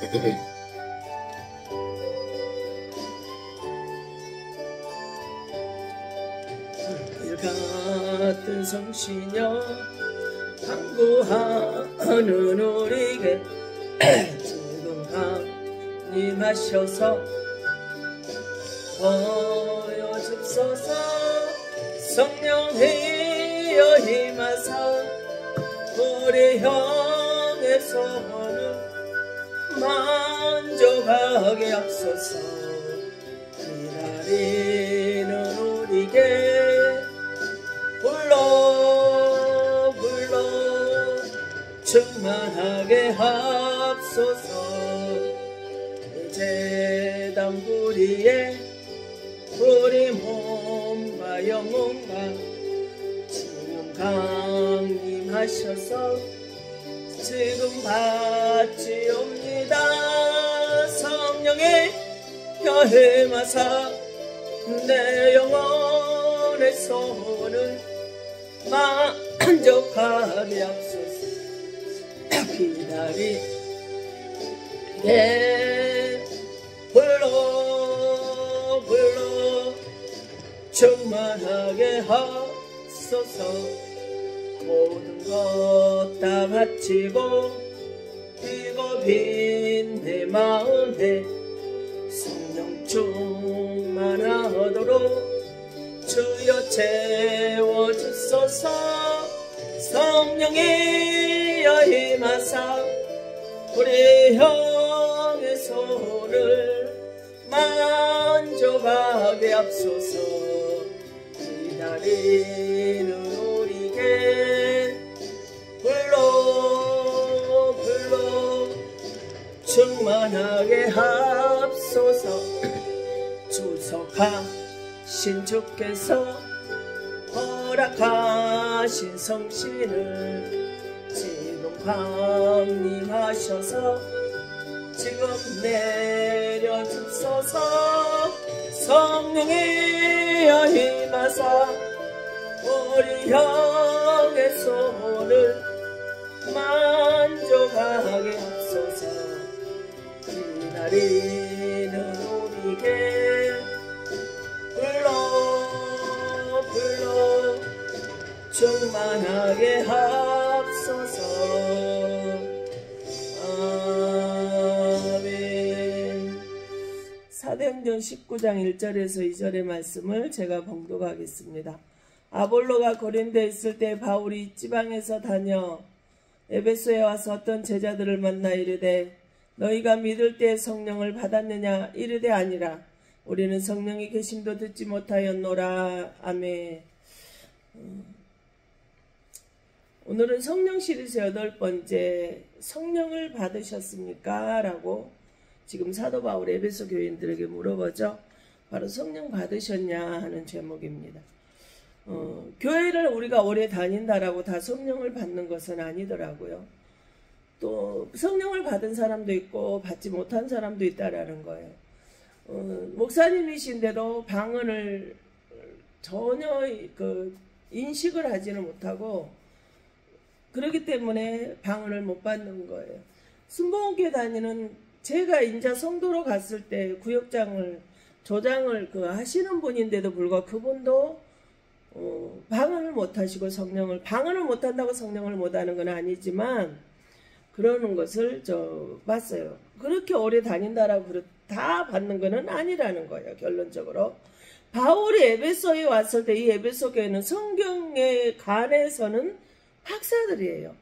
불길 같은 성신여 간구하는 우리에게 지금 강림하셔서 보여주소서. 성령이여 임하사 우리 형의 소원을 만족하게 하소서. 기다리는 우리에게 불러 충만하게 하소서. 이제 담구리에 우리 몸과 영혼과 지금 강림하셔서 지금 받지옵니다. 성령의 여임하사 내 영혼의 소원을 만족하게 하소서. 기다리게 불러 충만하게 하소서. 모든 것 다 바치고 뛰고 빈 내 마음에 성령 충만하도록 주여 채워주소서. 성령이여 임하사 우리 형의 소원을 만족하게 하소서. 기다리는 우리에게 불러 충만하게 하소서. 주석하신 주께서 허락하신 성신을 지금 강림하셔서 지금 내려주소서. 성령이여 임하사 우리 형의 소원을 만족하게 하소서. 기다리는 우리에게 불러 충만하게 하소서. 아멘. 사도행전 19장 1절에서 2절의 말씀을 제가 봉독하겠습니다. 아볼로가 고린도에 있을 때 바울이 지방에서 다녀 에베소에 와서 어떤 제자들을 만나 이르되 너희가 믿을 때 성령을 받았느냐? 이르되 아니라 우리는 성령이 계심도 듣지 못하였노라. 아멘. 오늘은 성령 시리즈 8번째 성령을 받으셨습니까? 라고 지금 사도 바울 에베소 교인들에게 물어보죠. 바로 성령 받으셨냐 하는 제목입니다. 교회를 우리가 오래 다닌다라고 다 성령을 받는 것은 아니더라고요. 또 성령을 받은 사람도 있고 받지 못한 사람도 있다라는 거예요. 목사님이신데도 방언을 전혀 인식을 하지는 못하고 그렇기 때문에 방언을 못 받는 거예요. 순복음교회 다니는 제가 인자 성도로 갔을 때 구역장을 조장을 하시는 분인데도 불구하고 그분도 방언을 못하시고 방언을 못한다고 성령을 못하는 건 아니지만 그러는 것을 봤어요. 그렇게 오래 다닌다라고 다 받는 것은 아니라는 거예요. 결론적으로 바울이 에베소에 왔을 때 이 에베소 교회는 성경에 관해서는 학사들이에요.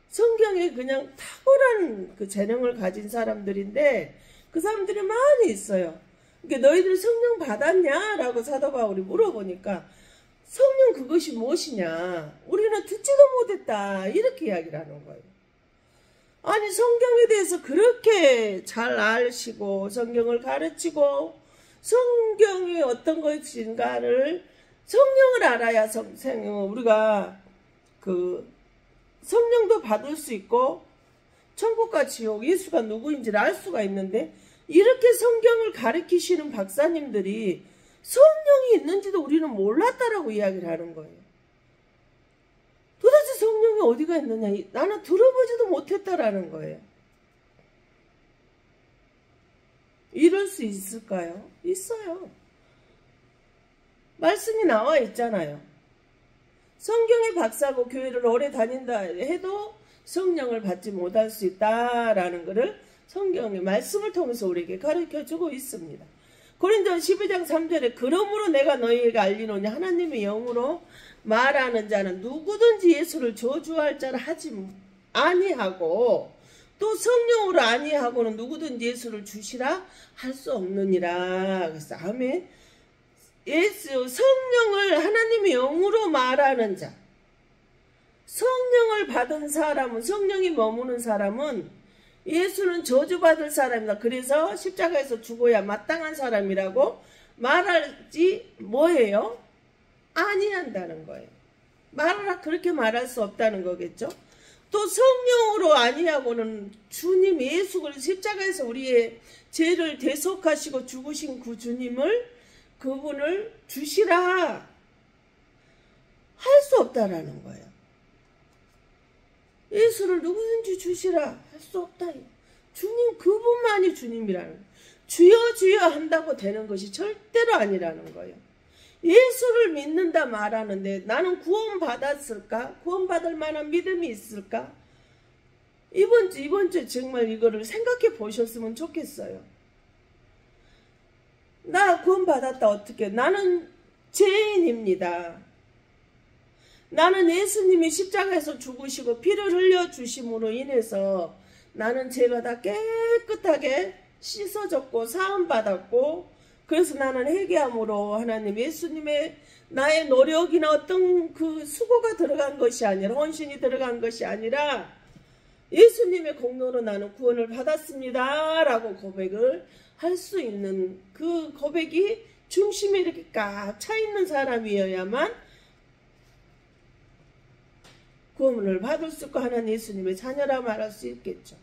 성경에 그냥 탁월한 그 재능을 가진 사람들인데 그 사람들이 많이 있어요. 그러니까 너희들 성령 받았냐? 라고 사도 바울이 물어보니까 성령 그것이 무엇이냐? 우리는 듣지도 못했다. 이렇게 이야기를 하는 거예요. 아니 성경에 대해서 그렇게 잘 아시고 성경을 가르치고 성경이 어떤 것인가를 성령을 알아야 우리가 성령도 받을 수 있고 천국과 지옥 예수가 누구인지를 알 수가 있는데 이렇게 성경을 가르치시는 박사님들이 성령이 있는지도 우리는 몰랐다라고 이야기를 하는 거예요. 도대체 성령이 어디가 있느냐? 나는 들어보지도 못했다라는 거예요. 이룰 수 있을까요? 있어요. 말씀이 나와 있잖아요. 성경의 박사고 교회를 오래 다닌다 해도 성령을 받지 못할 수 있다라는 것을 성경의 말씀을 통해서 우리에게 가르쳐주고 있습니다. 고린도전 12장 3절에 그러므로 내가 너희에게 알리노니 하나님의 영으로 말하는 자는 누구든지 예수를 저주할 자를 하지 아니하고 또 성령으로 아니하고는 누구든지 예수를 주시라 할 수 없느니라. 그래서 아멘. 예수 성령을 하나님의 영으로 말하는 자, 성령을 받은 사람은, 성령이 머무는 사람은 예수는 저주받을 사람이다. 그래서 십자가에서 죽어야 마땅한 사람이라고 말하지 뭐예요? 아니한다는 거예요. 말하라 그렇게 말할 수 없다는 거겠죠. 또 성령으로 아니하고는 주님 예수 그리스도 십자가에서 우리의 죄를 대속하시고 죽으신 그 주님을 그분을 주시라 할 수 없다라는 거예요. 예수를 누구든지 주시라 할 수 없다. 주님 그분만이 주님이라는 거예요. 주여 주여 한다고 되는 것이 절대로 아니라는 거예요. 예수를 믿는다 말하는데 나는 구원 받았을까? 구원 받을 만한 믿음이 있을까? 이번 주 정말 이거를 생각해 보셨으면 좋겠어요. 나 구원 받았다 어떻게? 나는 죄인입니다. 나는 예수님이 십자가에서 죽으시고 피를 흘려 주심으로 인해서 나는 죄가 다 깨끗하게 씻어졌고 사함 받았고 그래서 나는 회개함으로 하나님 예수님의 나의 노력이나 어떤 그 수고가 들어간 것이 아니라 헌신이 들어간 것이 아니라 예수님의 공로로 나는 구원을 받았습니다 라고 고백을 할 수 있는 그 고백이 중심에 이렇게 꽉 차 있는 사람이어야만 구원을 받을 수 있고 하나님 예수님의 자녀라 말할 수 있겠죠.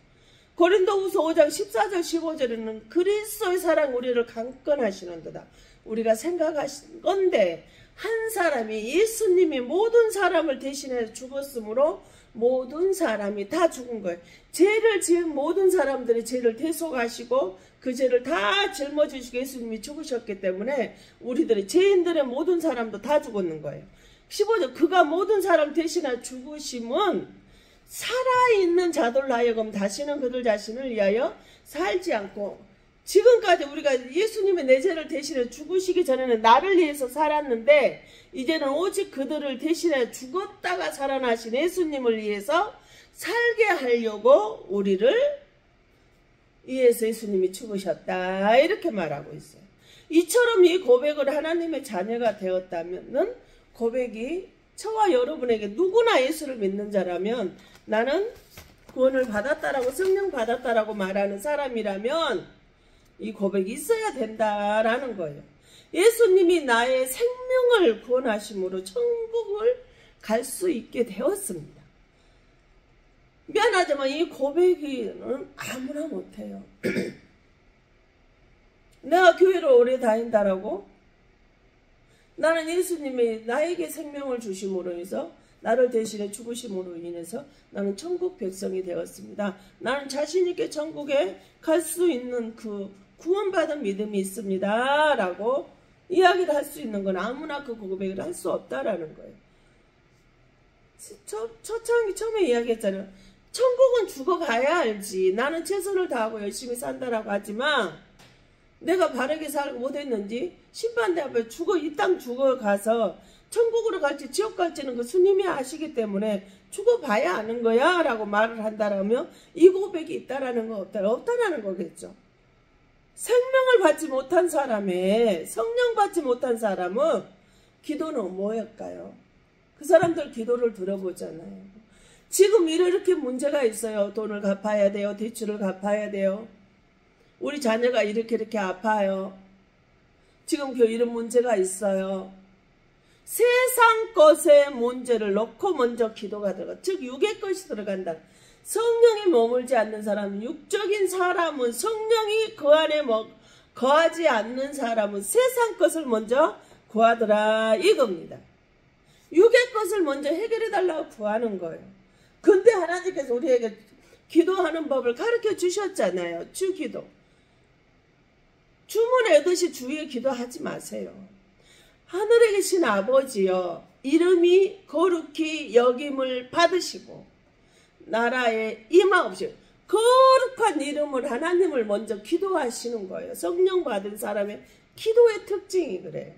고린도후서 5장 14절 15절에는 그리스도의 사랑 우리를 강권하시는도다. 우리가 생각하신 건데 한 사람이 예수님이 모든 사람을 대신해 죽었으므로 모든 사람이 다 죽은 거예요. 죄를 지은 모든 사람들의 죄를 대속하시고 그 죄를 다 짊어지시고 예수님이 죽으셨기 때문에 우리들의 죄인들의 모든 사람도 다 죽었는 거예요. 15절 그가 모든 사람 대신해 죽으심은 살아있는 자들 하여금 다시는 그들 자신을 위하여 살지 않고 지금까지 우리가 예수님의 내 죄를 대신해 죽으시기 전에는 나를 위해서 살았는데 이제는 오직 그들을 대신해 죽었다가 살아나신 예수님을 위해서 살게 하려고 우리를 위해서 예수님이 죽으셨다 이렇게 말하고 있어요. 이처럼 이 고백을 하나님의 자녀가 되었다면 고백이 저와 여러분에게 누구나 예수를 믿는 자라면 나는 구원을 받았다라고 성령 받았다라고 말하는 사람이라면 이 고백이 있어야 된다라는 거예요. 예수님이 나의 생명을 구원하심으로 천국을 갈 수 있게 되었습니다. 미안하지만 이 고백은 아무나 못해요. 내가 교회를 오래 다닌다라고 나는 예수님이 나에게 생명을 주심으로 해서 나를 대신해 죽으심으로 인해서 나는 천국 백성이 되었습니다. 나는 자신있게 천국에 갈 수 있는 그 구원받은 믿음이 있습니다. 라고 이야기를 할 수 있는 건 아무나 그 고백을 할 수 없다라는 거예요. 처음에 이야기했잖아요. 천국은 죽어가야 알지. 나는 최선을 다하고 열심히 산다라고 하지만 내가 바르게 살고 못했는지 심판대 앞에 이 땅 죽어가서 천국으로 갈지 지옥 갈지는 그 스님이 아시기 때문에 죽어봐야 아는 거야 라고 말을 한다라면 이 고백이 있다라는 거 없다라는 거겠죠. 생명을 받지 못한 사람의 성령 받지 못한 사람은 기도는 뭐였까요? 그 사람들 기도를 들어보잖아요. 지금 이렇게 문제가 있어요. 돈을 갚아야 돼요. 대출을 갚아야 돼요. 우리 자녀가 이렇게 아파요. 지금 이런 문제가 있어요. 세상 것의 문제를 놓고 먼저 기도가 들어가. 즉 육의 것이 들어간다. 성령이 머물지 않는 사람은 육적인 사람은 성령이 그 안에 거하지 않는 사람은 세상 것을 먼저 구하더라 이겁니다. 육의 것을 먼저 해결해 달라고 구하는 거예요. 근데 하나님께서 우리에게 기도하는 법을 가르쳐 주셨잖아요. 주기도. 주문 외우듯이 주의 기도하지 마세요. 하늘에 계신 아버지여, 이름이 거룩히 여김을 받으시고 나라에 임하옵시고. 거룩한 이름을 하나님을 먼저 기도하시는 거예요. 성령 받은 사람의 기도의 특징이 그래요.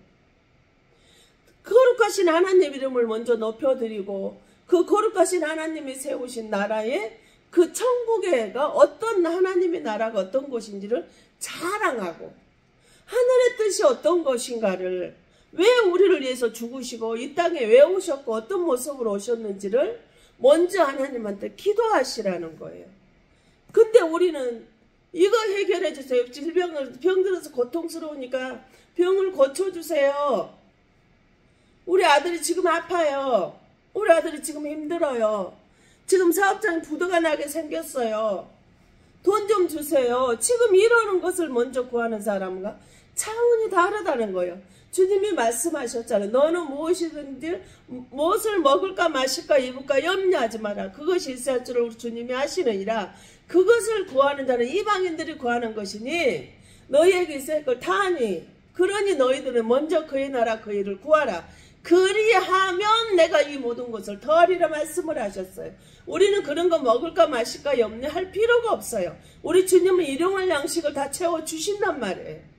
거룩하신 하나님 이름을 먼저 높여드리고 그 거룩하신 하나님이 세우신 나라에 그 천국에가 어떤 하나님의 나라가 어떤 곳인지를 자랑하고 하늘의 뜻이 어떤 것인가를, 왜 우리를 위해서 죽으시고 이 땅에 왜 오셨고 어떤 모습으로 오셨는지를 먼저 하나님한테 기도하시라는 거예요. 근데 우리는 이거 해결해 주세요. 병 들어서 고통스러우니까 병을 고쳐주세요. 우리 아들이 지금 아파요. 우리 아들이 지금 힘들어요. 지금 사업장에 부도가 나게 생겼어요. 돈 좀 주세요. 지금 이러는 것을 먼저 구하는 사람과 차원이 다르다는 거예요. 주님이 말씀하셨잖아요. 너는 무엇이든지 무엇을 먹을까 마실까 입을까 염려하지 마라. 그것이 있을 줄을 우리 주님이 아시느니라. 그것을 구하는 자는 이방인들이 구하는 것이니 너희에게 있을 걸 다하니 그러니 너희들은 먼저 그의 나라 그 일을 구하라. 그리하면 내가 이 모든 것을 더하리라 말씀을 하셨어요. 우리는 그런 거 먹을까 마실까 염려할 필요가 없어요. 우리 주님은 일용할 양식을 다 채워주신단 말이에요.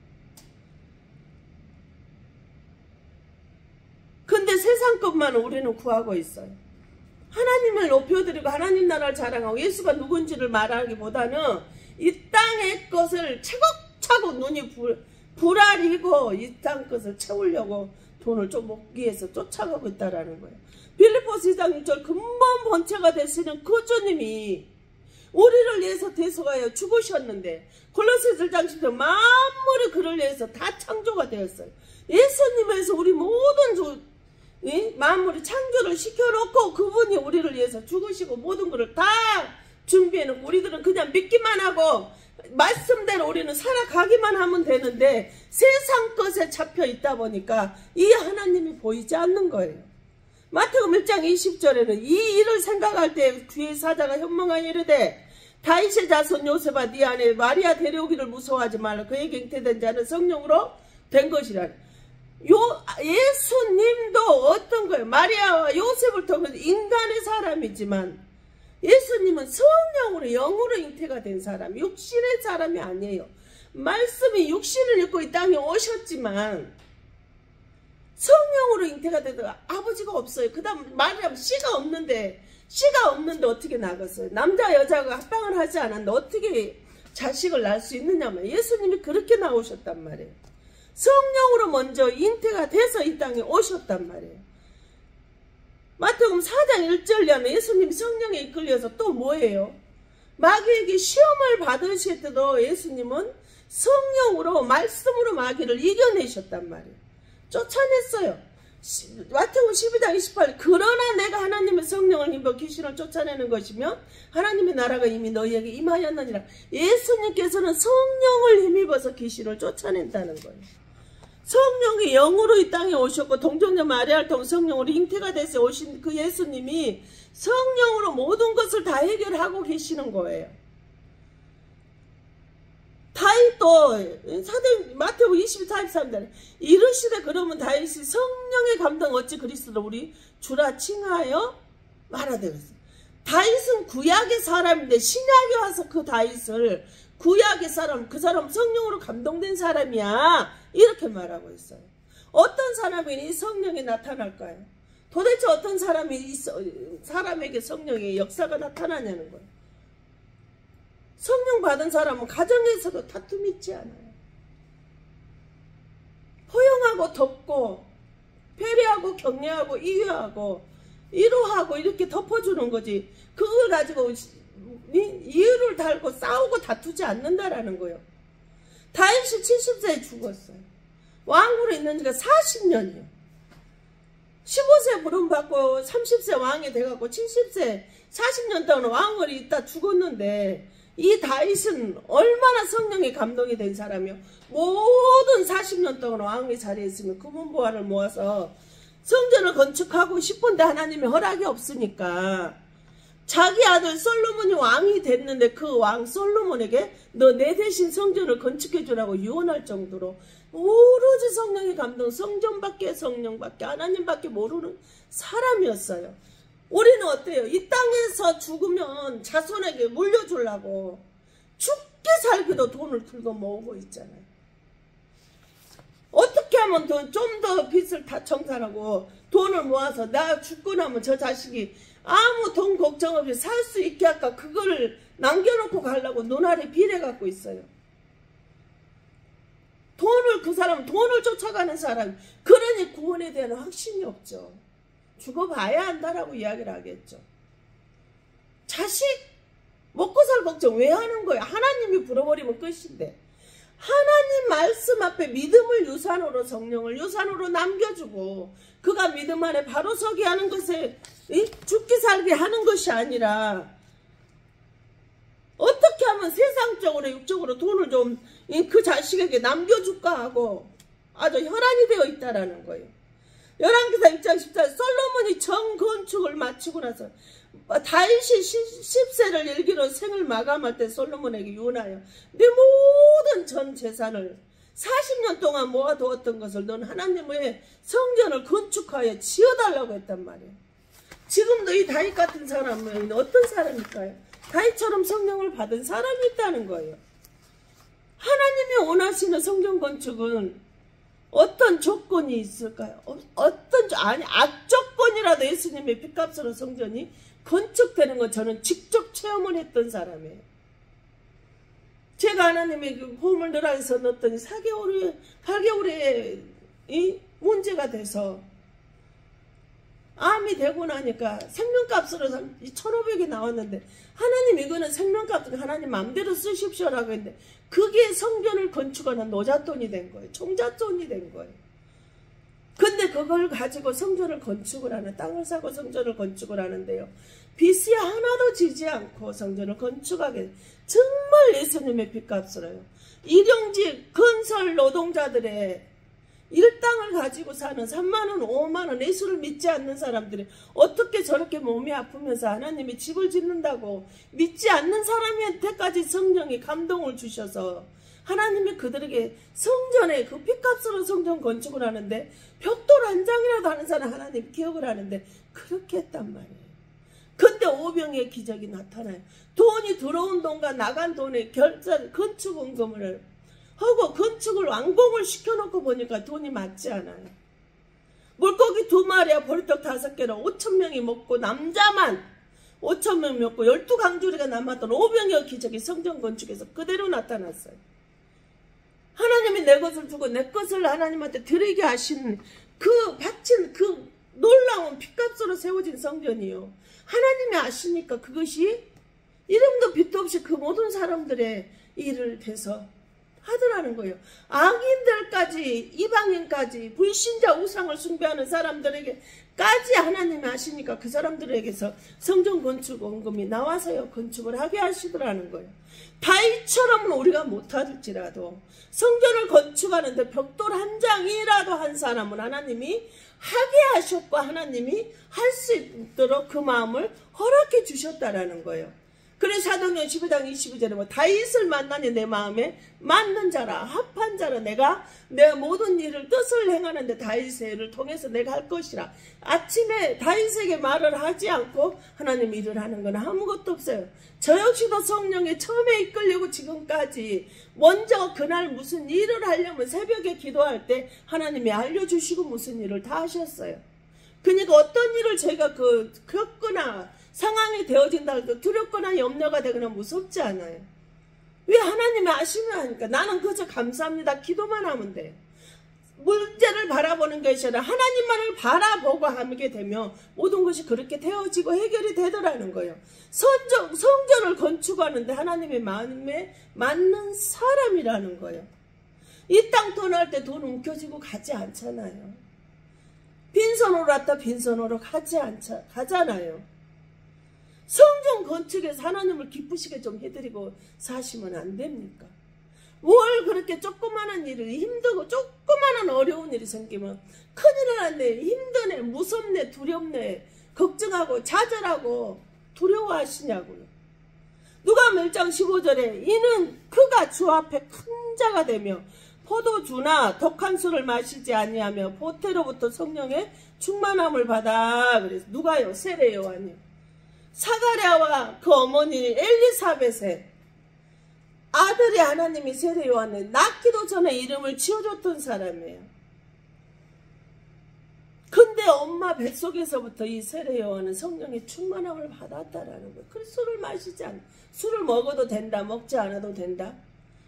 근데 세상 것만 우리는 구하고 있어요. 하나님을 높여드리고 하나님 나라를 자랑하고 예수가 누군지를 말하기보다는 이 땅의 것을 차곡차곡 눈이 불아리고 이 땅 것을 채우려고 돈을 좀 먹기 위해서 쫓아가고 있다라는 거예요. 빌립보서 2장 6절 근본 본체가 되시는 그 주님이 우리를 위해서 대속하여 죽으셨는데 골로새서 1장 10절 만물이 그를 위해서 다 창조가 되었어요. 예수님에서 우리 모든 만물이 창조를 시켜놓고 그분이 우리를 위해서 죽으시고 모든 것을 다 준비해놓고 우리들은 그냥 믿기만 하고 말씀대로 우리는 살아가기만 하면 되는데 세상 것에 잡혀 있다 보니까 이 하나님이 보이지 않는 거예요. 마태복음 1장 20절에는 이 일을 생각할 때 귀의 사자가 현몽하여 이르되 다윗의 자손 요셉아 네 안에 마리아 데려오기를 무서워하지 말라. 그에게 잉태된 자는 성령으로 된 것이라. 예수님도 어떤 거예요? 마리아와 요셉을 통해서 인간의 사람이지만 예수님은 성령으로 영으로 잉태가 된 사람, 육신의 사람이 아니에요. 말씀이 육신을 입고 이 땅에 오셨지만 성령으로 잉태가 되다가 아버지가 없어요. 그 다음 마리아 씨가 없는데 어떻게 나갔어요? 남자 여자가 합방을 하지 않았는데 어떻게 자식을 낳을 수 있느냐면 예수님이 그렇게 나오셨단 말이에요. 성령으로 먼저 잉태가 돼서 이 땅에 오셨단 말이에요. 마태복음 4장 1절에는 예수님이 성령에 이끌려서 또 뭐예요? 마귀에게 시험을 받으실 때도 예수님은 성령으로 말씀으로 마귀를 이겨내셨단 말이에요. 쫓아냈어요. 마태복음 12장 28절 그러나 내가 하나님의 성령을 힘입어 귀신을 쫓아내는 것이며 하나님의 나라가 이미 너희에게 임하였느니라. 예수님께서는 성령을 힘입어서 귀신을 쫓아낸다는 거예요. 성령이 영으로 이 땅에 오셨고 동정녀 마리아를 통해 성령으로 잉태가 돼서 오신 그 예수님이 성령으로 모든 것을 다 해결하고 계시는 거예요. 다윗도 마태복음 24:23절 이르시되 그러면 다윗이 성령의 감동 어찌 그리스도를 우리 주라 칭하여 말하되었어요. 다윗은 구약의 사람인데 신약에 와서 그 다윗을 구약의 사람, 그 사람 성령으로 감동된 사람이야 이렇게 말하고 있어요. 어떤 사람이 성령이 나타날까요? 도대체 어떤 사람에게 성령의 역사가 나타나냐는 거예요. 성령 받은 사람은 가정에서도 다툼이 있지 않아요. 포용하고 덮고 배려하고 격려하고 이해하고 위로하고 이렇게 덮어주는 거지. 그걸 가지고 이유를 달고 싸우고 다투지 않는다라는 거예요. 다윗이 70세에 죽었어요. 왕으로 있는 지가 40년이에요. 15세 부름받고 30세 왕이 돼갖고 70세 40년 동안 왕으로 있다 죽었는데 이 다윗은 얼마나 성령의 감동이 된 사람이요. 모든 40년 동안 왕의 자리에 있으면 금은보화를 모아서 성전을 건축하고 싶은데 하나님의 허락이 없으니까 자기 아들 솔로몬이 왕이 됐는데 그 왕 솔로몬에게 너 내 대신 성전을 건축해 주라고 유언할 정도로 오로지 성령의 감동, 성전밖에 성령밖에 하나님밖에 모르는 사람이었어요. 우리는 어때요? 이 땅에서 죽으면 자손에게 물려주려고 죽게 살기도 돈을 들고 모으고 있잖아요. 어떻게 하면 좀 더 빚을 다 청산하고 돈을 모아서 나 죽고 나면 저 자식이 아무 돈 걱정 없이 살 수 있게 할까, 그거를 남겨놓고 가려고 눈알에 비례 갖고 있어요. 그 사람은 돈을 쫓아가는 사람, 그러니 구원에 대한 확신이 없죠. 죽어봐야 한다라고 이야기를 하겠죠. 자식 먹고 살 걱정 왜 하는 거예요? 하나님이 불어버리면 끝인데. 하나님 말씀 앞에 믿음을 유산으로, 성령을 유산으로 남겨주고 그가 믿음 안에 바로 서게 하는 것에 죽기 살기 하는 것이 아니라, 어떻게 하면 세상적으로 육적으로 돈을 좀 그 자식에게 남겨줄까 하고 아주 혈안이 되어 있다라는 거예요. 열왕기사 6장 14절, 솔로몬이 정건축을 마치고 나서 다윗이 10세를 일기로 생을 마감할 때 솔로몬에게 유언하여 내 모든 전 재산을 40년 동안 모아두었던 것을 넌 하나님의 성전을 건축하여 지어달라고 했단 말이에요. 지금도 이 다윗 같은 사람은 어떤 사람일까요? 다윗처럼 성령을 받은 사람이 있다는 거예요. 하나님이 원하시는 성전 건축은 어떤 조건이 있을까요? 악조건이라도 예수님의 핏값으로 성전이 건축되는 것 저는 직접 체험을 했던 사람이에요. 제가 하나님의 그 보험을 늘어서 넣었더니 8개월에 이 문제가 돼서 암이 되고 나니까 생명값으로 1,500이 나왔는데, 하나님 이거는 생명값을 하나님 마음대로 쓰십시오라고 했는데 그게 성전을 건축하는 노잣돈이 된 거예요. 총잣돈이 된 거예요. 근데 그걸 가지고 성전을 건축을 하는, 땅을 사고 성전을 건축을 하는데요, 빚이 하나도 지지 않고 성전을 건축하게, 정말 예수님의 빚값으로요. 일용직 건설 노동자들의 일당을 가지고 사는 3만원, 5만원 예수를 믿지 않는 사람들이 어떻게 저렇게 몸이 아프면서 하나님이 집을 짓는다고 믿지 않는 사람한테까지 성령이 감동을 주셔서 하나님이 그들에게 성전에 그 핏값으로 성전 건축을 하는데 벽돌 한 장이라도 하는 사람 하나님 기억을 하는데 그렇게 했단 말이에요. 근데 오병의 기적이 나타나요. 돈이 들어온 돈과 나간 돈의 건축원금을 하고 건축을 완공을 시켜놓고 보니까 돈이 맞지 않아요. 물고기 2마리와 보리떡 5개로 5,000명이 먹고 남자만 5,000명 먹고 12강주리가 남았던 오병이어 기적이 성전 건축에서 그대로 나타났어요. 하나님이 내 것을 주고 내 것을 하나님한테 드리게 하신 그 바친 그 놀라운 핏값으로 세워진 성전이요. 하나님이 아시니까 그것이 이름도 빛도 없이 그 모든 사람들의 일을 대서 하더라는 거예요. 악인들까지, 이방인까지, 불신자 우상을 숭배하는 사람들에게까지 하나님이 아시니까 그 사람들에게서 성전 건축 원금이 나와서요 건축을 하게 하시더라는 거예요. 다윗처럼은 우리가 못할지라도 성전을 건축하는데 벽돌 한 장이라도 한 사람은 하나님이 하게 하셨고 하나님이 할 수 있도록 그 마음을 허락해 주셨다라는 거예요. 그래서 사도행전 12장 22절에 뭐 다윗을 만나니 내 마음에 맞는 자라, 합한 자라, 내가 내 모든 일을 뜻을 행하는데 다윗의 일을 통해서 내가 할 것이라. 아침에 다윗에게 말을 하지 않고 하나님 일을 하는 건 아무것도 없어요. 저 역시도 성령에 처음에 이끌리고 지금까지 먼저 그날 무슨 일을 하려면 새벽에 기도할 때 하나님이 알려주시고 무슨 일을 다 하셨어요. 그러니까 어떤 일을 제가 겪거나 상황이 되어진다 해도 두렵거나 염려가 되거나 무섭지 않아요. 왜? 하나님이 아시면 하니까. 나는 그저 감사합니다 기도만 하면 돼요. 문제를 바라보는 것이 아니라 하나님만을 바라보고 하게 되면 모든 것이 그렇게 되어지고 해결이 되더라는 거예요. 성전을 건축하는데 하나님의 마음에 맞는 사람이라는 거예요. 이 땅 떠날 때 돈 움켜쥐고 가지 않잖아요. 빈손으로 왔다 빈손으로 가잖아요. 성전 건축에서 하나님을 기쁘시게 좀 해드리고 사시면 안 됩니까? 뭘 그렇게 조그마한 일이 힘들고 조그마한 어려운 일이 생기면 큰일 났네, 힘드네, 무섭네, 두렵네, 걱정하고 좌절하고 두려워하시냐고요. 누가복음 1장 15절에 이는 그가 주 앞에 큰 자가 되며 포도주나 독한 술을 마시지 아니하며 보태로부터 성령의 충만함을 받아. 그래서 누가요? 세례 요한이요. 사가랴와 그 어머니 엘리사벳의 아들이 하나님이 세례 요한을 낳기도 전에 이름을 지어줬던 사람이에요. 근데 엄마 뱃속에서부터 이 세례 요한은 성령의 충만함을 받았다라는 거예요. 그래서 술을 마시지 않아. 술을 먹어도 된다. 먹지 않아도 된다.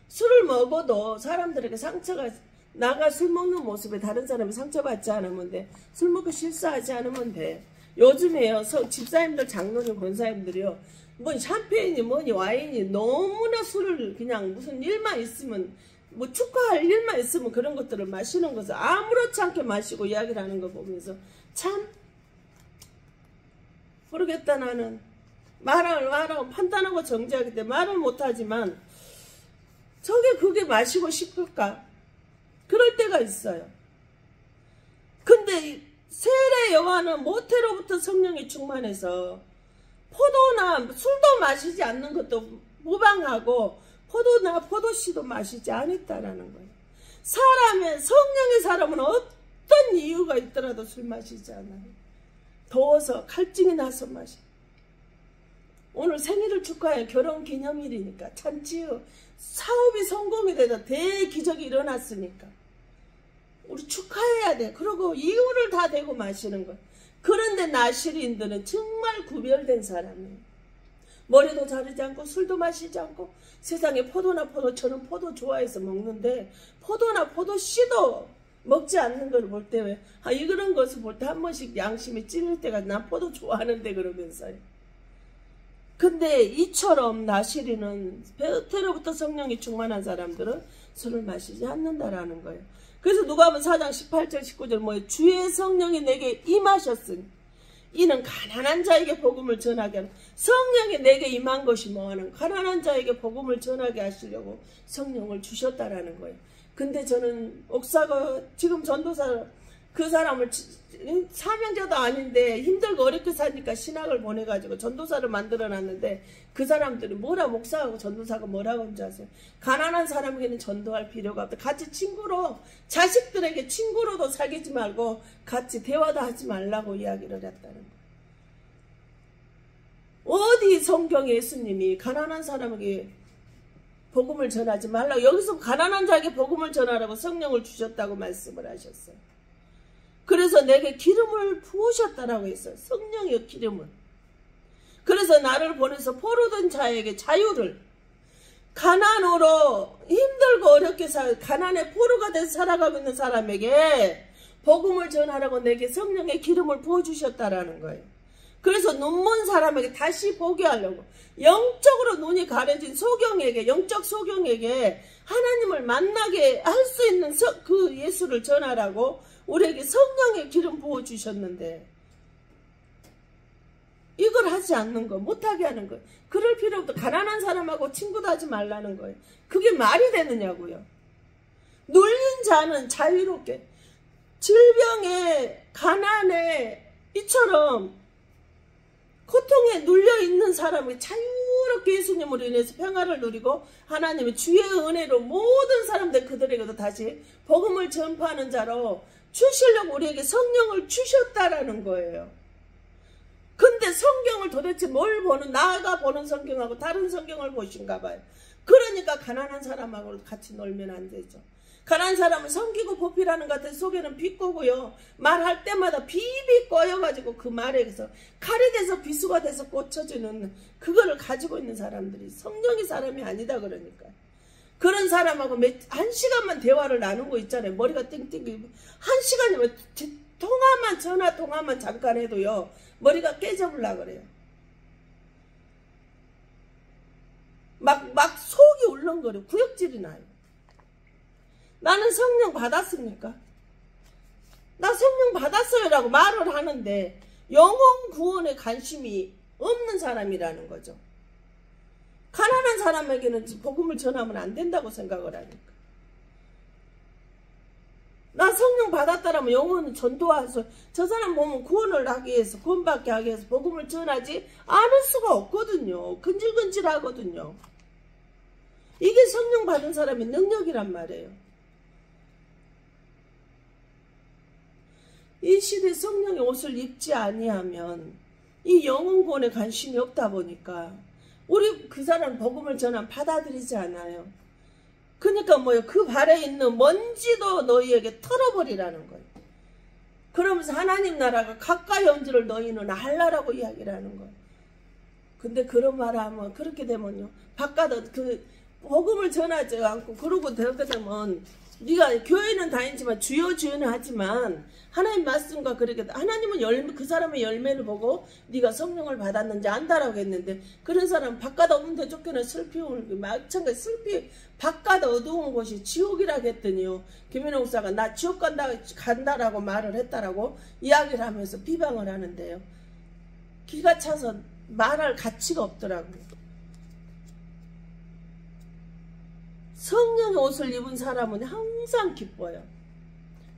술을 먹어도 사람들에게 상처가 나가 술 먹는 모습에 다른 사람이 상처받지 않으면 돼. 술 먹고 실수하지 않으면 돼. 요즘에요. 집사님들, 장로님, 권사님들이요. 뭐 샴페인이 뭐니 와인이 너무나 술을 그냥 무슨 일만 있으면 뭐 축하할 일만 있으면 그런 것들을 마시는 것을 아무렇지 않게 마시고 이야기를 하는 거 보면서 참 모르겠다. 나는 말하고 판단하고 정지하기 때문에 말을 못하지만 그게 마시고 싶을까? 그럴 때가 있어요. 근데 세례 요한은 모태로부터 성령이 충만해서 포도나 술도 마시지 않는 것도 무방하고 포도나 포도씨도 마시지 않았다라는 거예요. 성령의 사람은 어떤 이유가 있더라도 술 마시지 않아요. 더워서 갈증이 나서 마셔. 오늘 생일을 축하해. 결혼기념일이니까 잔치요. 사업이 성공이 돼서 대기적이 일어났으니까 우리 축하해야 돼. 그리고 이유를 다 대고 마시는 거예요. 그런데 나시리인들은 정말 구별된 사람이에요. 머리도 자르지 않고 술도 마시지 않고 세상에 포도나 포도처럼 포도 좋아해서 먹는데 포도나 포도씨도 먹지 않는 걸 볼 때 왜 이런 것을 볼 때 한 번씩 양심이 찔릴 때가 난 포도 좋아하는데 그러면서요. 근데 이처럼 나시리는 베테로부터 성령이 충만한 사람들은 술을 마시지 않는다라는 거예요. 그래서 누가복음 4장 18절 19절 뭐예요? 주의 성령이 내게 임하셨으니 이는 가난한 자에게 복음을 전하게 하는 성령이 내게 임한 것이 뭐하는 가난한 자에게 복음을 전하게 하시려고 성령을 주셨다라는 거예요. 근데 저는 옥사가 지금 전도사 그 사람을 사명자도 아닌데 힘들고 어렵게 사니까 신학을 보내가지고 전도사를 만들어놨는데 그 사람들이 뭐라 목사하고 전도사가 뭐라고 하는지 아세요? 가난한 사람에게는 전도할 필요가 없다. 같이 친구로 자식들에게 친구로도 사귀지 말고 같이 대화도 하지 말라고 이야기를 했다는 거예요. 어디 성경 예수님이 가난한 사람에게 복음을 전하지 말라고 여기서 가난한 자에게 복음을 전하라고 성령을 주셨다고 말씀을 하셨어요. 그래서 내게 기름을 부으셨다라고 했어요. 성령의 기름을. 그래서 나를 보내서 포로된 자에게 자유를 가난으로 힘들고 어렵게 가난의 포로가 돼서 살아가고 있는 사람에게 복음을 전하라고 내게 성령의 기름을 부어주셨다라는 거예요. 그래서 눈먼 사람에게 다시 보게 하려고 영적으로 눈이 가려진 소경에게 영적 소경에게 하나님을 만나게 할 수 있는 그 예수를 전하라고 우리에게 성령의 기름 부어주셨는데 이걸 하지 않는 거 못하게 하는 거예요. 그럴 필요 없다. 가난한 사람하고 친구도 하지 말라는 거예요. 그게 말이 되느냐고요. 눌린 자는 자유롭게 질병에 가난에 이처럼 고통에 눌려있는 사람이 자유롭게 예수님으로 인해서 평화를 누리고 하나님의 주의 은혜로 모든 사람들 그들에게도 다시 복음을 전파하는 자로 주시려고 우리에게 성령을 주셨다라는 거예요. 근데 성경을 도대체 뭘 보는 나아가 보는 성경하고 다른 성경을 보신가 봐요. 그러니까 가난한 사람하고 같이 놀면 안 되죠. 가난한 사람은 섬기고 보필하는 것 같아서 속에는 비꼬고요. 말할 때마다 비비 꼬여가지고 그 말에서 칼이 돼서 비수가 돼서 꽂혀지는 그거를 가지고 있는 사람들이 성령의 사람이 아니다 그러니까. 그런 사람하고 한 시간만 대화를 나누고 있잖아요. 머리가 띵띵. 한 시간이면 전화 통화만 잠깐 해도요. 머리가 깨져버려 그래요. 막 속이 울렁거려. 구역질이 나요. 나는 성령 받았습니까? 나 성령 받았어요 라고 말을 하는데 영혼 구원에 관심이 없는 사람이라는 거죠. 가난한 사람에게는 복음을 전하면 안 된다고 생각을 하니까. 나 성령 받았다라면 영혼은 전도해서 저 사람 보면 구원을 하기 위해서, 구원받게 하기 위해서 복음을 전하지 않을 수가 없거든요. 근질근질하거든요. 이게 성령 받은 사람의 능력이란 말이에요. 이 시대에 성령의 옷을 입지 아니하면 이 영혼 구원에 관심이 없다 보니까 우리 그 사람 복음을 전하면 받아들이지 않아요. 그러니까 뭐예요? 그 발에 있는 먼지도 너희에게 털어버리라는 거예요. 그러면서 하나님 나라가 가까이 온 줄을 너희는 알라라고 이야기를 하는 거예요. 근데 그런 말을 하면 그렇게 되면요, 바깥에 그 복음을 전하지 않고 그러고 되면 네가 교회는 다니지만 주여는 하지만 하나님 말씀과 그렇게 하나님은 그 사람의 열매를 보고 네가 성령을 받았는지 안다라고 했는데, 그런 사람 바깥 없는데 쫓겨나 슬피 울고 마찬가지 슬피 바깥 어두운 곳이 지옥이라고 했더니요, 김현옥 목사가 나 지옥 간다라고 말을 했다라고 이야기를 하면서 비방을 하는데요, 기가 차서 말할 가치가 없더라고요. 성령의 옷을 입은 사람은 항상 기뻐요.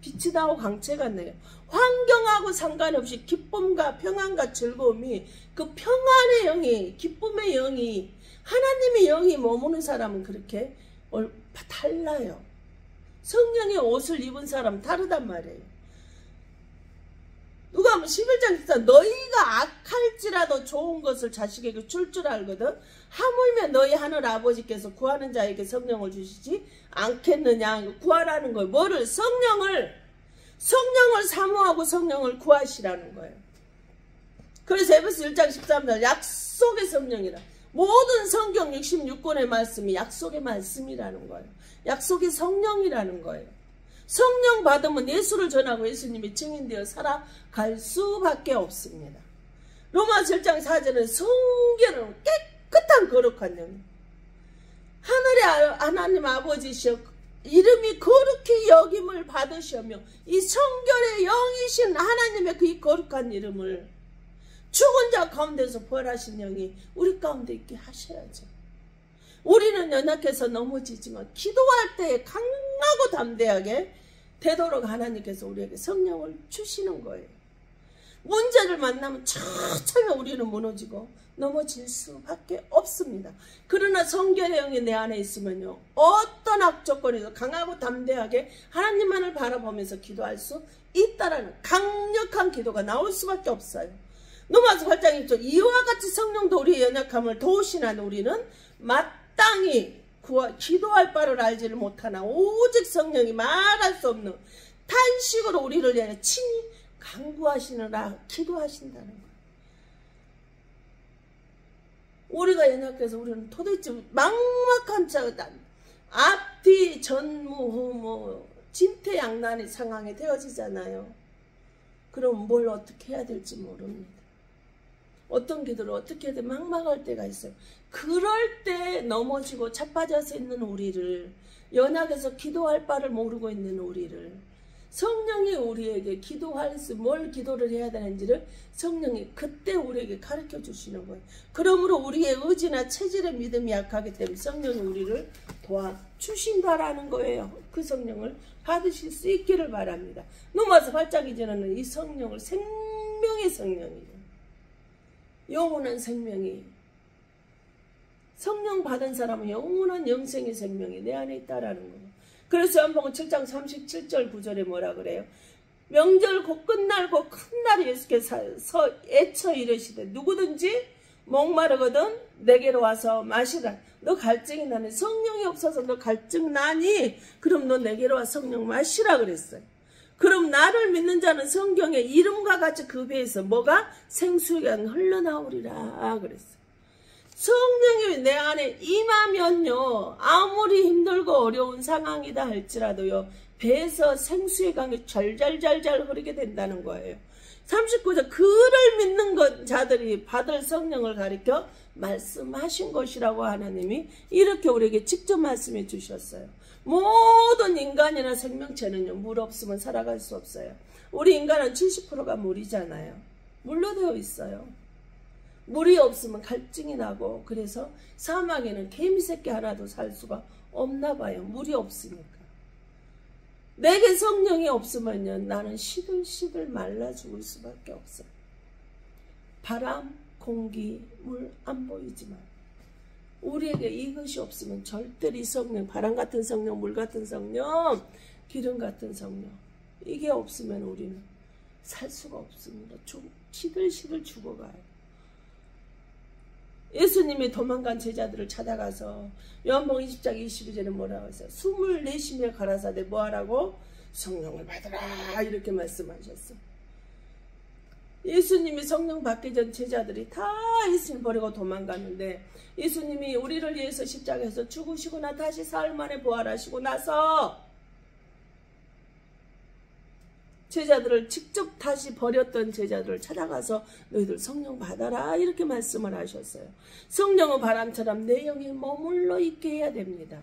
빛이 나고 강체가 나요. 환경하고 상관없이 기쁨과 평안과 즐거움이, 그 평안의 영이, 기쁨의 영이, 하나님의 영이 머무는 사람은 그렇게 달라요. 성령의 옷을 입은 사람은 다르단 말이에요. 누가 하면 11장 14, 너희가 악할지라도 좋은 것을 자식에게 줄 알거든 하물며 너희 하늘 아버지께서 구하는 자에게 성령을 주시지 않겠느냐. 구하라는 거예요. 뭐를? 성령을 사모하고 성령을 구하시라는 거예요. 그래서 에베소 1장 13절 약속의 성령이라. 모든 성경 66권의 말씀이 약속의 말씀이라는 거예요. 약속의 성령이라는 거예요. 성령 받으면 예수를 전하고 예수님이 증인되어 살아갈 수밖에 없습니다. 로마서 7장 4절은 성결은 깨끗한 거룩한 영, 하늘의 하나님 아버지시여 이름이 거룩히 여김을 받으시며 이 성결의 영이신 하나님의 그 거룩한 이름을 죽은 자 가운데서 부활하신 영이 우리 가운데 있게 하셔야죠. 우리는 연약해서 넘어지지만 기도할 때 강하고 담대하게 되도록 하나님께서 우리에게 성령을 주시는 거예요. 문제를 만나면 처참히 우리는 무너지고 넘어질 수밖에 없습니다. 그러나 성결의 영이 내 안에 있으면요, 어떤 악조건에도 강하고 담대하게 하나님만을 바라보면서 기도할 수 있다라는 강력한 기도가 나올 수밖에 없어요. 로마서 8장 1절 이와 같이 성령도 우리의 연약함을 도우시나니 우리는 마땅히 기도할 바를 알지를 못하나 오직 성령이 말할 수 없는 탄식으로 우리를 위해 친히 간구하시느라 기도하신다는 거예요. 우리가 연약해서 우리는 도대체 막막한 앞뒤 전무 진퇴양난의 상황이 되어지잖아요. 그럼 뭘 어떻게 해야 될지 모릅니다. 어떤 기도를 어떻게 해야 돼 막막할 때가 있어요. 그럴 때 넘어지고 자빠져서 있는 우리를, 연약해서 기도할 바를 모르고 있는 우리를 성령이 우리에게 뭘 기도를 해야 되는지를 성령이 그때 우리에게 가르쳐 주시는 거예요. 그러므로 우리의 의지나 체질의 믿음이 약하기 때문에 성령이 우리를 도와주신다라는 거예요. 그 성령을 받으실 수 있기를 바랍니다. 로마서 8장 이전에는 이 성령을 생명의 성령이에요. 영원한 생명이, 성령 받은 사람은 영원한 영생의 생명이 내 안에 있다라는 거예요. 그래서 요한복음 7장 37절 9절에 뭐라 그래요? 명절 곧 끝날 곧 큰 날이 예수께서 애쳐 이르시되 누구든지 목마르거든 내게로 와서 마시라. 너 갈증이 나니, 성령이 없어서 너 갈증 나니? 그럼 너 내게로 와서 성령 마시라 그랬어요. 그럼 나를 믿는 자는 성경의 이름과 같이 그 배에서 뭐가? 생수가 흘러나오리라 그랬어요. 성령이 내 안에 임하면요, 아무리 힘들고 어려운 상황이다 할지라도요, 배에서 생수의 강이 잘잘잘잘 흐르게 된다는 거예요. 39절 그를 믿는 자들이 받을 성령을 가리켜 말씀하신 것이라고 하나님이 이렇게 우리에게 직접 말씀해 주셨어요. 모든 인간이나 생명체는요, 물 없으면 살아갈 수 없어요. 우리 인간은 70%가 물이잖아요. 물로 되어 있어요. 물이 없으면 갈증이 나고, 그래서 사막에는 개미 새끼 하나도 살 수가 없나 봐요. 물이 없으니까. 내게 성령이 없으면요, 나는 시들시들 말라 죽을 수밖에 없어. 바람, 공기, 물 안 보이지만 우리에게 이것이 없으면 절대로 이 성령, 바람 같은 성령, 물 같은 성령, 기름 같은 성령, 이게 없으면 우리는 살 수가 없습니다. 시들시들 죽어가요. 예수님이 도망간 제자들을 찾아가서 요한복음 20장 22절에 뭐라고 했어요? 24심에 가라사대 뭐하라고? 성령을 받으라, 이렇게 말씀하셨어. 예수님이 성령 받기 전 제자들이 다 예수님 버리고 도망갔는데, 예수님이 우리를 위해서 십자가에서 죽으시거나 다시 사흘 만에 부활하시고 나서 제자들을 직접 다시 버렸던 제자들을 찾아가서 너희들 성령 받아라, 이렇게 말씀을 하셨어요. 성령은 바람처럼 내 영에 머물러 있게 해야 됩니다.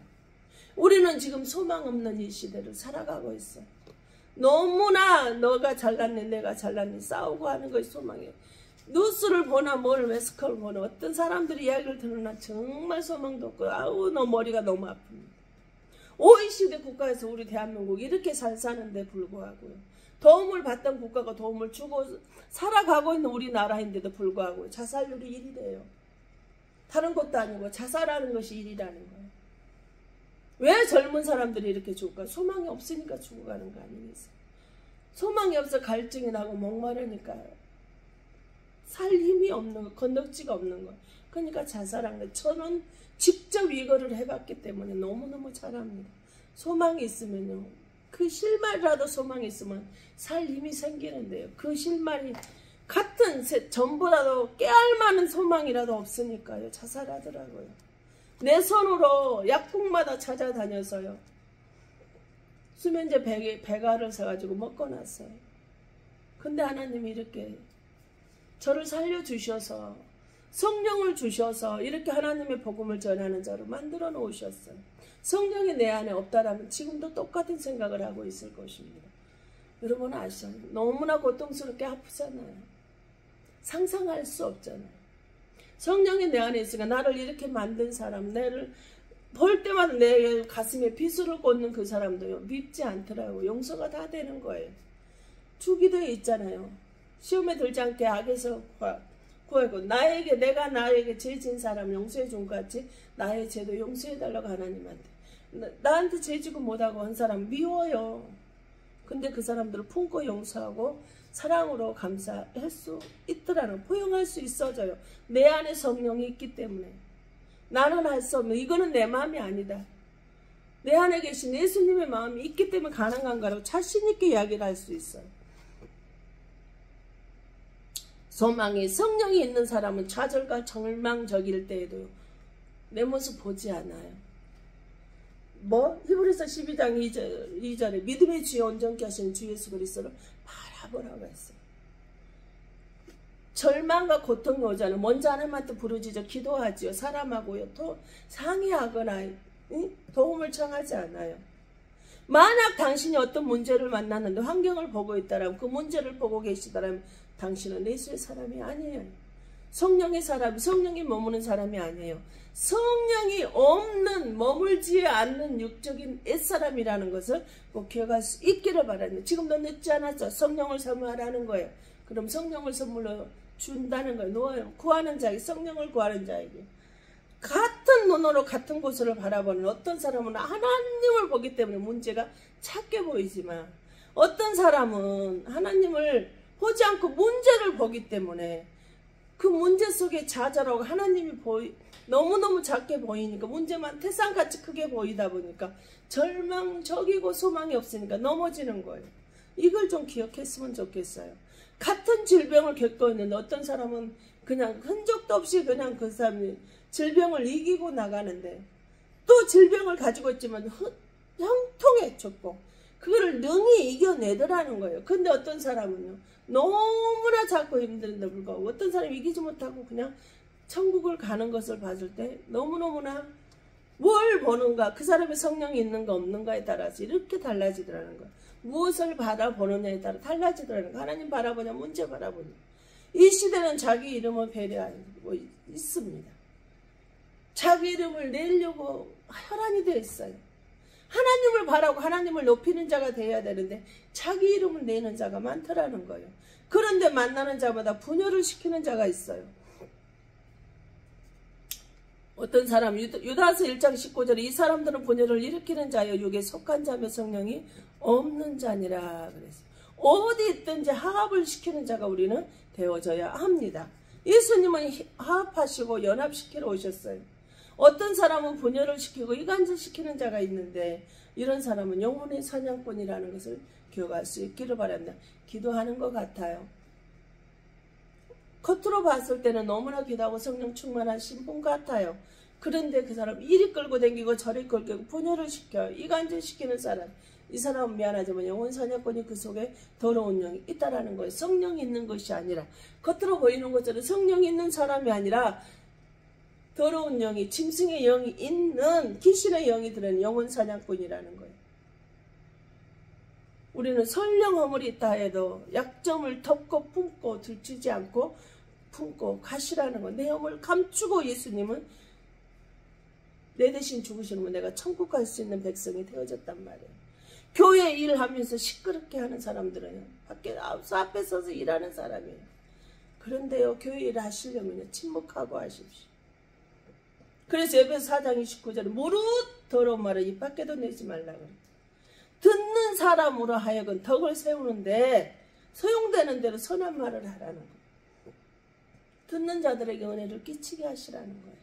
우리는 지금 소망 없는 이 시대를 살아가고 있어. 너무나 너가 잘났네 내가 잘났네 싸우고 하는 것이 소망이에요. 뉴스를 보나 뭘 웨스컬 보나 어떤 사람들이 이야기를 들으나 정말 소망도 없고, 아우 너 머리가 너무 아픕니다. OECD 국가에서 우리 대한민국 이렇게 잘 사는데 불구하고요, 도움을 받던 국가가 도움을 주고 살아가고 있는 우리나라인데도 불구하고 자살률이 1위래요. 다른 것도 아니고 자살하는 것이 1위라는 거예요. 왜 젊은 사람들이 이렇게 죽을까? 소망이 없으니까 죽어가는 거 아니겠어요? 소망이 없어 갈증이 나고 목마르니까 살 힘이 없는 거, 건덕지가 없는 거. 그러니까 자살한 거. 저는 직접 이거를 해봤기 때문에 너무너무 잘 압니다. 소망이 있으면요, 그 실말이라도 소망이 있으면 살 힘이 생기는데요, 그 실말이 같은 전보다도 깨알만한 소망이라도 없으니까요 자살하더라고요. 내 손으로 약국마다 찾아다녀서요 수면제 배가를 사가지고 먹고 났어요. 근데 하나님이 이렇게 저를 살려주셔서 성령을 주셔서 이렇게 하나님의 복음을 전하는 자로 만들어 놓으셨어요. 성령이 내 안에 없다라면 지금도 똑같은 생각을 하고 있을 것입니다. 여러분 아시죠? 너무나 고통스럽게 아프잖아요. 상상할 수 없잖아요. 성령이 내 안에 있으니까 나를 이렇게 만든 사람, 나를 볼 때마다 내 가슴에 비수를 꽂는 그 사람도요 밉지 않더라고요. 용서가 다 되는 거예요. 주기도에 있잖아요. 시험에 들지 않게 악에서 구하고 내가 나에게 죄 진 사람 용서해 준 것 같이 나의 죄도 용서해 달라고 하나님한테. 나한테 죄 지고 못하고 한 사람 미워요. 근데 그 사람들을 품고 용서하고 사랑으로 감사할 수 있더라는, 포용할 수 있어져요. 내 안에 성령이 있기 때문에. 나는 할 수 없는, 이거는 내 마음이 아니다. 내 안에 계신 예수님의 마음이 있기 때문에 가능한 거라고 자신 있게 이야기를 할 수 있어요. 소망이 성령이 있는 사람은 좌절과 절망적일 때에도 내 모습 보지 않아요. 히브리서 12장 2절에 믿음의 주여 온전케 하시는 주 예수 그리스도를 바라보라고 했어요. 절망과 고통이 오잖아요. 먼저 하나님한테 부르짖어 기도하지요. 사람하고요 또 상의하거나 도움을 청하지 않아요. 만약 당신이 어떤 문제를 만났는데 환경을 보고 있다라면, 그 문제를 보고 계시다라면 당신은 예수의 사람이 아니에요. 성령의 사람, 성령이 머무는 사람이 아니에요. 성령이 없는, 머물지 않는 육적인 옛사람이라는 것을 꼭 기억할 수 있기를 바랍니다. 지금도 늦지 않았죠. 성령을 사모하라는 거예요. 그럼 성령을 선물로 준다는 거예요. 놓아요. 구하는 자에게, 성령을 구하는 자에게. 같은 눈으로 같은 곳을 바라보는 어떤 사람은 하나님을 보기 때문에 문제가 작게 보이지만, 어떤 사람은 하나님을 보지 않고 문제를 보기 때문에 그 문제 속에 좌절하고 하나님이 너무너무 작게 보이니까 문제만 태산같이 크게 보이다 보니까 절망적이고 소망이 없으니까 넘어지는 거예요. 이걸 좀 기억했으면 좋겠어요. 같은 질병을 겪고 있는데 어떤 사람은 그냥 흔적도 없이 그냥 그 사람이 질병을 이기고 나가는데, 또 질병을 가지고 있지만 형통에 줬고 그거를 능히 이겨내더라는 거예요. 근데 어떤 사람은요 너무나 작고 힘든데 불구하고 어떤 사람이 이기지 못하고 그냥 천국을 가는 것을 봤을 때 너무너무나 뭘 보는가, 그 사람의 성령이 있는가 없는가에 따라서 이렇게 달라지더라는 거예요. 무엇을 바라보느냐에 따라 달라지더라는 거예요. 하나님 바라보냐, 문제 바라보냐. 이 시대는 자기 이름을 배려하고 있습니다. 자기 이름을 내려고 혈안이 되어 있어요. 하나님을 바라고 하나님을 높이는 자가 되어야 되는데 자기 이름을 내는 자가 많더라는 거예요. 그런데 만나는 자마다 분열을 시키는 자가 있어요. 어떤 사람 유다서 1장 19절에 이 사람들은 분열을 일으키는 자여 육에 속한 자며 성령이 없는 자니라 그랬어요. 어디 있든지 화합을 시키는 자가 우리는 되어져야 합니다. 예수님은 화합하시고 연합시키러 오셨어요. 어떤 사람은 분열을 시키고 이간질시키는 자가 있는데 이런 사람은 영혼의 사냥꾼이라는 것을 기억할 수 있기를 바랍니다. 기도하는 것 같아요. 겉으로 봤을 때는 너무나 기도하고 성령 충만하신 분 같아요. 그런데 그 사람 이리 끌고 다니고 저리 끌고 분열을 시켜요. 이간질시키는 사람. 이 사람은 미안하지만 영혼 사냥꾼이 그 속에 더러운 영이 있다라는 거예요. 성령이 있는 것이 아니라 겉으로 보이는 것처럼 성령이 있는 사람이 아니라 더러운 영이 짐승의 영이 있는 귀신의 영이 들은 영혼 사냥꾼이라는 거예요. 우리는 선령 허물이 있다 해도 약점을 덮고 품고 들추지 않고 품고 가시라는 거. 내 허물 감추고 예수님은 내 대신 죽으시는 분 내가 천국 갈 수 있는 백성이 되어졌단 말이에요. 교회 일하면서 시끄럽게 하는 사람들은 앞에 서서 일하는 사람이에요. 그런데요, 교회 일을 하시려면 침묵하고 하십시오. 그래서 에베소 4장 29절에 무릇 더러운 말을 입 밖에도 내지 말라 그래요. 듣는 사람으로 하여금 덕을 세우는데 소용되는 대로 선한 말을 하라는 거예요. 듣는 자들에게 은혜를 끼치게 하시라는 거예요.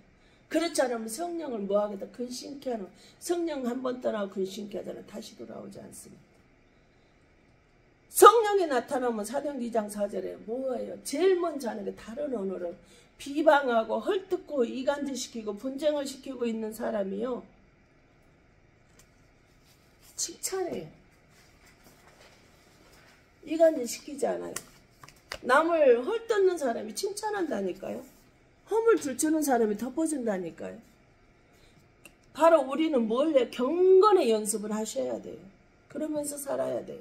그렇지 않으면 성령을 뭐하겠다 근심케 하는, 성령 한번 떠나고 근심케 하잖아요. 다시 돌아오지 않습니다. 성령이 나타나면 사도행전 2장 4절에 뭐예요? 제일 먼저 하는 게 다른 언어를 비방하고 헐뜯고 이간질시키고 분쟁을 시키고 있는 사람이요, 칭찬해요. 이간질시키지 않아요. 남을 헐뜯는 사람이 칭찬한다니까요. 허물 들추는 사람이 덮어준다니까요. 바로 우리는 뭘 해요? 경건의 연습을 하셔야 돼요. 그러면서 살아야 돼요.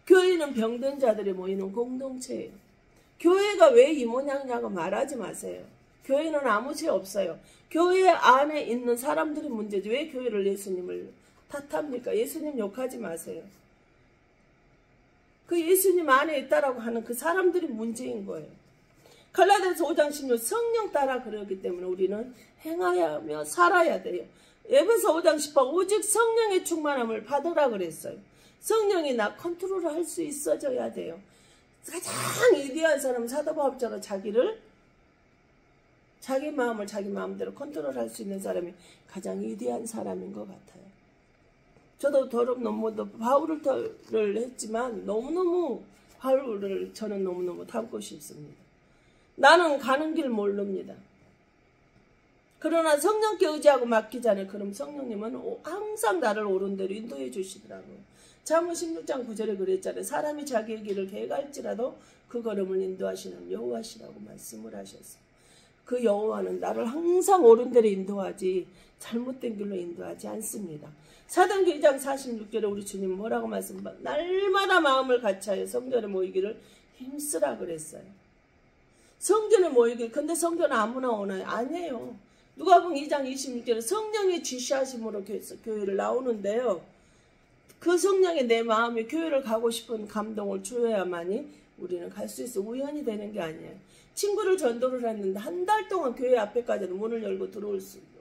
교회는 병든 자들이 모이는 공동체예요. 교회가 왜 이 모양이냐고 말하지 마세요. 교회는 아무 죄 없어요. 교회 안에 있는 사람들이 문제지 왜 교회를 예수님을 탓합니까? 예수님 욕하지 마세요. 그 예수님 안에 있다라고 하는 그 사람들이 문제인 거예요. 갈라디아서 5장 16 성령 따라 그러기 때문에 우리는 행하여 하며 살아야 돼요. 에베소 5장 18 오직 성령의 충만함을 받으라 그랬어요. 성령이 나 컨트롤을 할 수 있어져야 돼요. 가장 위대한 사람은 사도 바울처럼 자기 마음을 자기 마음대로 컨트롤할 수 있는 사람이 가장 위대한 사람인 것 같아요. 저도 더럽 논문도 바울을 했지만 너무너무 바울을 저는 너무너무 닮고 싶습니다. 나는 가는 길 모릅니다. 그러나 성령께 의지하고 맡기잖아요. 그럼 성령님은 항상 나를 옳은 대로 인도해 주시더라고요. 잠언 16장 9절에 그랬잖아요. 사람이 자기의 길을 개갈지라도 그 걸음을 인도하시는 여호와시라고 말씀을 하셨어요. 그 여호와는 나를 항상 옳은 대로 인도하지 잘못된 길로 인도하지 않습니다. 사도행전 2장 46절에 우리 주님 뭐라고 말씀하셨어요? 날마다 마음을 같이하여 성전에 모이기를 힘쓰라 그랬어요. 성전에 모이길. 근데 성전은 아무나 오나요? 아니에요. 누가복음 2장 26절에 성령의 지시하심으로 교회를 나오는데요. 그 성령이 내 마음에 교회를 가고 싶은 감동을 주어야만이 우리는 갈 수 있어. 우연히 되는 게 아니에요. 친구를 전도를 했는데 한 달 동안 교회 앞에까지는 문을 열고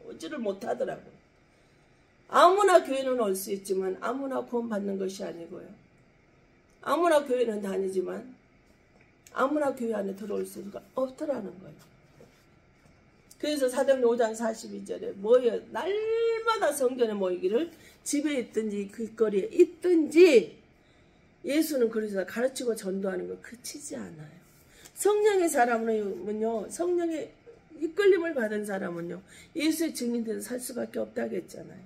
오지를 못하더라고요. 아무나 교회는 올 수 있지만 아무나 구원받는 것이 아니고요. 아무나 교회는 다니지만 아무나 교회 안에 들어올 수가 없더라는 거예요. 그래서 사도행전 5장 42절에 뭐예요? 날마다 성전에 모이기를 집에 있든지 길거리에 있든지 예수는 그래서 가르치고 전도하는 거 그치지 않아요. 성령의 사람은요, 성령의 이끌림을 받은 사람은요, 예수의 증인돼서 살 수밖에 없다고 했잖아요.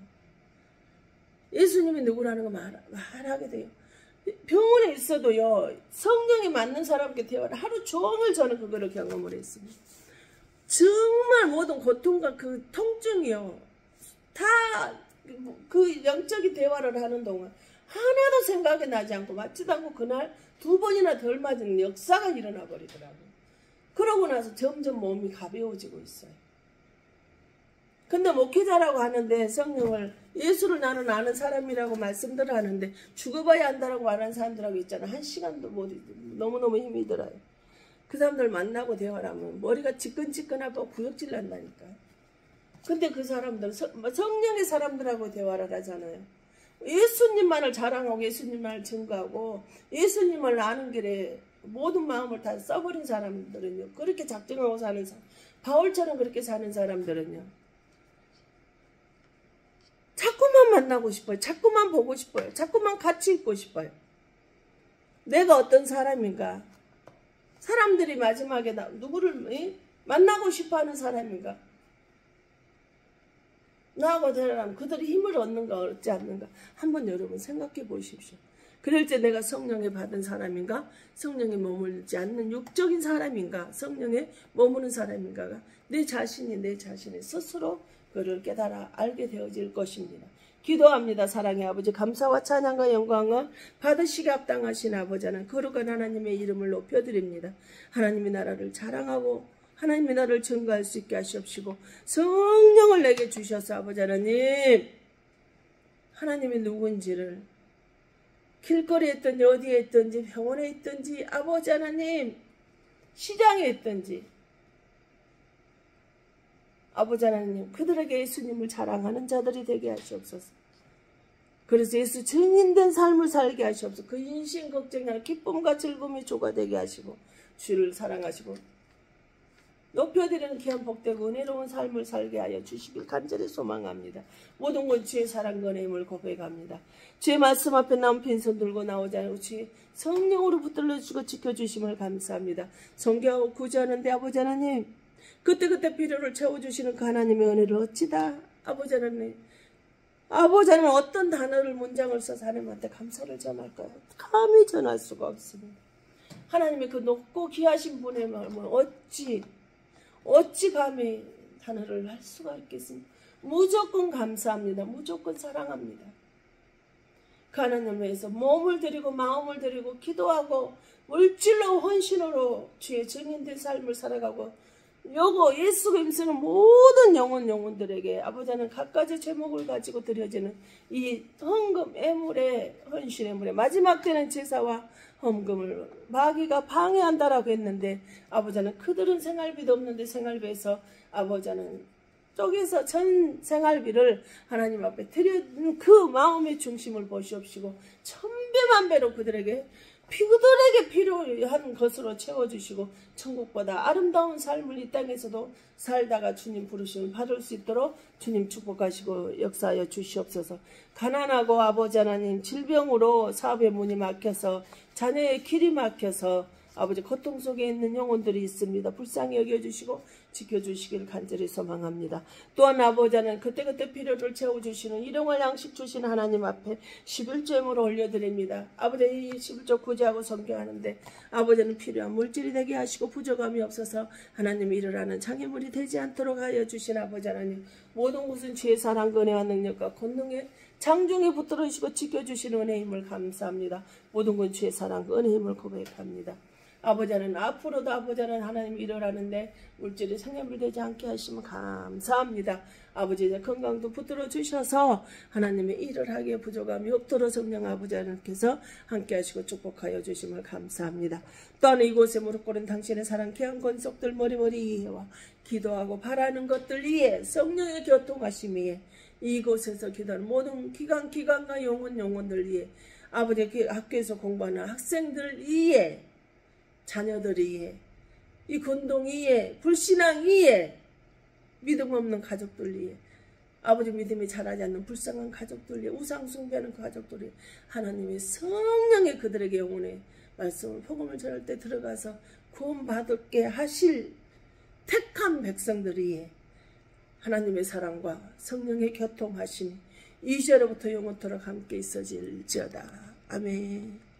예수님이 누구라는 거 말하게 돼요. 병원에 있어도요, 성령이 맞는 사람께 대화를 하루 종일 저는 그거를 경험을 했습니다. 정말 모든 고통과 그 통증이요, 다 그 영적인 대화를 하는 동안 하나도 생각이 나지 않고 맞지도 않고 그날 2번이나 덜 맞은 역사가 일어나 버리더라고요. 그러고 나서 점점 몸이 가벼워지고 있어요. 근데 목회자라고 하는데 성령을 예수를 나는 아는 사람이라고 말씀들을 하는데 죽어봐야 안다라고 말하는 사람들하고 있잖아. 한 시간도 못 너무너무 힘이 들어요. 그 사람들 만나고 대화를 하면 머리가 지끈지끈하고 구역질 난다니까. 근데 그 사람들 성령의 사람들하고 대화를 하잖아요. 예수님만을 자랑하고 예수님만을 증거하고 예수님을 아는 길에 모든 마음을 다 써버린 사람들은요. 그렇게 작정하고 사는 사람, 바울처럼 그렇게 사는 사람들은요. 자꾸만 만나고 싶어요. 자꾸만 보고 싶어요. 자꾸만 같이 있고 싶어요. 내가 어떤 사람인가? 사람들이 마지막에 누구를 만나고 싶어하는 사람인가? 나하고 대화하면 그들이 힘을 얻는가 얻지 않는가 한번 여러분 생각해 보십시오. 그럴 때 내가 성령에 받은 사람인가? 성령에 머물지 않는 육적인 사람인가? 성령에 머무는 사람인가가 내 자신이 스스로 그를 깨달아 알게 되어질 것입니다. 기도합니다. 사랑의 아버지, 감사와 찬양과 영광을 받으시게 합당하신 아버지 하나님, 거룩한 하나님의 이름을 높여드립니다. 하나님의 나라를 자랑하고 하나님의 나라를 증거할 수 있게 하시옵시고 성령을 내게 주셔서 아버지 하나님, 하나님이 누군지를 길거리에 있든지 어디에 있든지 병원에 있든지 아버지 하나님 시장에 있든지 아버지 하나님 그들에게 예수님을 자랑하는 자들이 되게 하시옵소서. 그래서 예수 증인된 삶을 살게 하시옵소서. 그 인신 걱정이 아니라 기쁨과 즐거움이 조가 되게 하시고 주를 사랑하시고 높여드리는 귀한 복되고 은혜로운 삶을 살게 하여 주시길 간절히 소망합니다. 모든 것 주의 사랑과 힘을 고백합니다. 주의 말씀 앞에 나온 빈손 들고 나오지 않고 주의 성령으로 붙들어주고 지켜주심을 감사합니다. 성경하고 구제하는데 아버지 하나님 그때그때 필요를 채워주시는 그 하나님의 은혜를 어찌다 아버지 하나님 어떤 단어를 문장을 써서 하나님한테 감사를 전할까요? 감히 전할 수가 없습니다. 하나님의 그 높고 귀하신 분의 마음을 어찌 감히 단어를 할 수가 있겠습니까? 무조건 감사합니다. 무조건 사랑합니다. 그 하나님 위해서 몸을 드리고 마음을 드리고 기도하고 물질로 헌신으로 주의 증인된 삶을 살아가고 요거 예수 그리스도는 모든 영혼들에게 아버지는 각가지 제목을 가지고 드려지는 이 헌금 애물의 헌신의 물에 마지막 때는 제사와 헌금을 마귀가 방해한다라고 했는데 아버지는 그들은 생활비도 없는데 생활비에서 아버지는 쪼개서 전 생활비를 하나님 앞에 드리는 그 마음의 중심을 보시옵시고 천배만배로 그들에게 필요한 것으로 채워주시고 천국보다 아름다운 삶을 이 땅에서도 살다가 주님 부르심을 받을 수 있도록 주님 축복하시고 역사하여 주시옵소서. 가난하고 아버지 하나님 질병으로 사업의 문이 막혀서 자녀의 길이 막혀서 아버지 고통 속에 있는 영혼들이 있습니다. 불쌍히 여겨주시고 지켜주시길 간절히 소망합니다. 또한 아버지는 그때그때 필요를 채워주시는 일용할 양식 주신 하나님 앞에 11조임으로 올려드립니다. 아버지 이 11조 구제하고 성경하는데 아버지는 필요한 물질이 되게 하시고 부족함이 없어서 하나님이 일을 하는 장애물이 되지 않도록 하여 주신 아버지 하나님 모든 것은 주의 사랑 은혜와 능력과 권능에 장중에 붙들어주시고 지켜주시는 은혜의 힘을 감사합니다. 모든 건 주의 사랑 은혜의 힘을 고백합니다. 아버지는 앞으로도 아버지는 하나님 일을 하는데 물질이 생애물 되지 않게 하시면 감사합니다. 아버지의 건강도 붙들어 주셔서 하나님의 일을 하기에 부족함이 없도록 성령 아버지 하나님께서 함께 하시고 축복하여 주심을 감사합니다. 또한 이곳에 무릎 꿇은 당신의 사랑 귀한 권속들 머리머리 이해와 기도하고 바라는 것들 이해 성령의 교통하심 이해 이곳에서 기도하는 모든 기관과 영혼들 이해 아버지 학교에서 공부하는 학생들 이해 자녀들 이해 이 군동 이해 불신앙 이해 믿음 없는 가족들 이해 아버지 믿음이 자라지 않는 불쌍한 가족들 이해 우상 숭배하는 가족들 이해 하나님의 성령의 그들에게 영혼의 말씀을 복음을 전할 때 들어가서 구원받게 하실 택한 백성들이 이해 하나님의 사랑과 성령의 교통하심이 이제로부터 영원토록 함께 있어질지어다. 아멘.